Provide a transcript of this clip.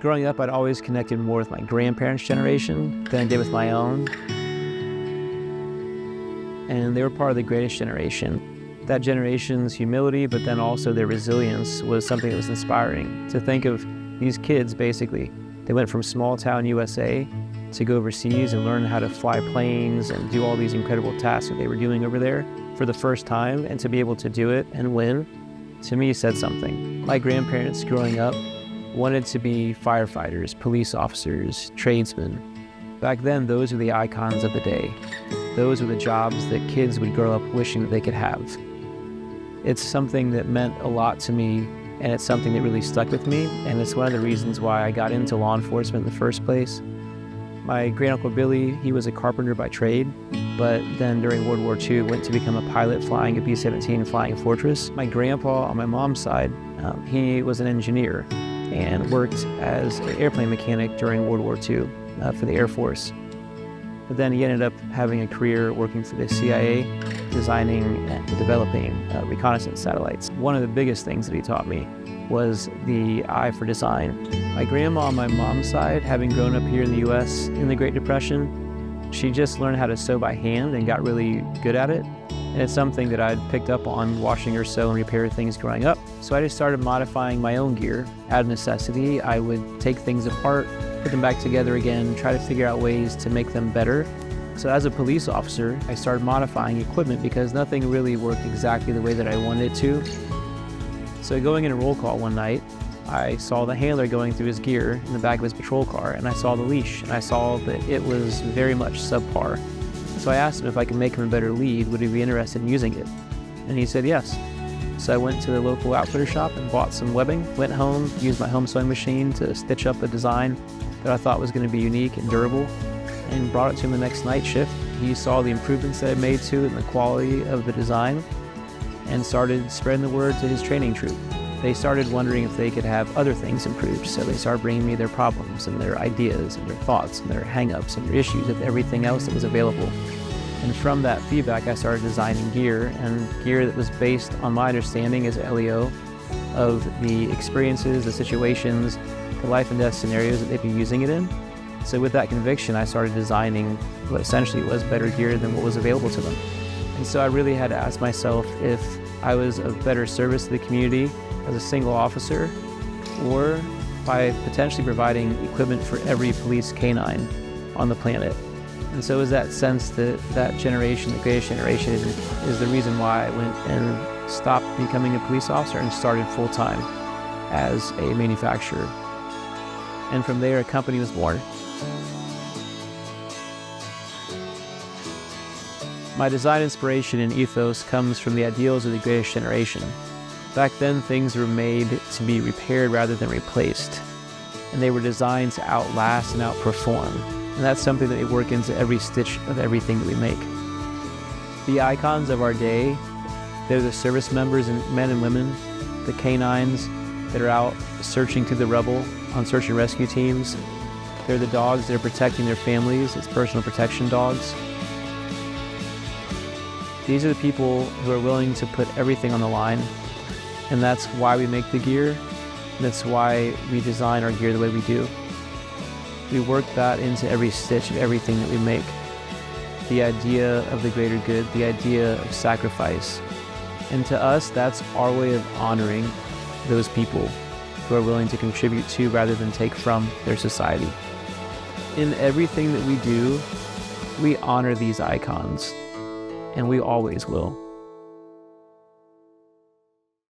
Growing up, I'd always connected more with my grandparents' generation than I did with my own. And they were part of the greatest generation. That generation's humility, but then also their resilience, was something that was inspiring. To think of these kids, basically, they went from small town USA to go overseas and learn how to fly planes and do all these incredible tasks that they were doing over there for the first time, and to be able to do it and win, to me, said something. My grandparents growing up wanted to be firefighters, police officers, tradesmen. Back then, those were the icons of the day. Those were the jobs that kids would grow up wishing that they could have. It's something that meant a lot to me, and it's something that really stuck with me, and it's one of the reasons why I got into law enforcement in the first place. My great-uncle Billy, he was a carpenter by trade, but then during World War II went to become a pilot flying a B-17 Flying Fortress. My grandpa on my mom's side, he was an engineer and worked as an airplane mechanic during World War II for the Air Force. But then he ended up having a career working for the CIA, designing and developing reconnaissance satellites. One of the biggest things that he taught me was the eye for design. My grandma on my mom's side, having grown up here in the US in the Great Depression, she just learned how to sew by hand and got really good at it. And it's something that I'd picked up on watching her sew and repair things growing up. So I just started modifying my own gear. Out of necessity, I would take things apart, put them back together again, try to figure out ways to make them better. So as a police officer, I started modifying equipment because nothing really worked exactly the way that I wanted it to. So going in a roll call one night, I saw the handler going through his gear in the back of his patrol car, and I saw the leash, and I saw that it was very much subpar. So I asked him if I could make him a better lead, would he be interested in using it? And he said yes. So I went to the local outfitter shop and bought some webbing, went home, used my home sewing machine to stitch up a design that I thought was going to be unique and durable, and brought it to him the next night shift. He saw the improvements that I made to it and the quality of the design, and started spreading the word to his training troop. They started wondering if they could have other things improved, so they started bringing me their problems and their ideas and their thoughts and their hang-ups and their issues with everything else that was available. And from that feedback, I started designing gear, and gear that was based on my understanding as LEO of the experiences, the situations, the life and death scenarios that they'd be using it in. So with that conviction, I started designing what essentially was better gear than what was available to them. And so I really had to ask myself if I was of better service to the community as a single officer, or by potentially providing equipment for every police canine on the planet. And so it was that sense that that generation, the greatest generation, is the reason why I went and stopped becoming a police officer and started full-time as a manufacturer. And from there, a company was born. My design inspiration and ethos comes from the ideals of the greatest generation. Back then, things were made to be repaired rather than replaced, and they were designed to outlast and outperform. And that's something that we work into every stitch of everything that we make. The icons of our day, they're the service members and men and women, the canines that are out searching through the rubble on search and rescue teams. They're the dogs that are protecting their families, it's personal protection dogs. These are the people who are willing to put everything on the line, and that's why we make the gear. That's why we design our gear the way we do. We work that into every stitch of everything that we make. The idea of the greater good, the idea of sacrifice. And to us, that's our way of honoring those people who are willing to contribute to rather than take from their society. In everything that we do, we honor these icons, and we always will.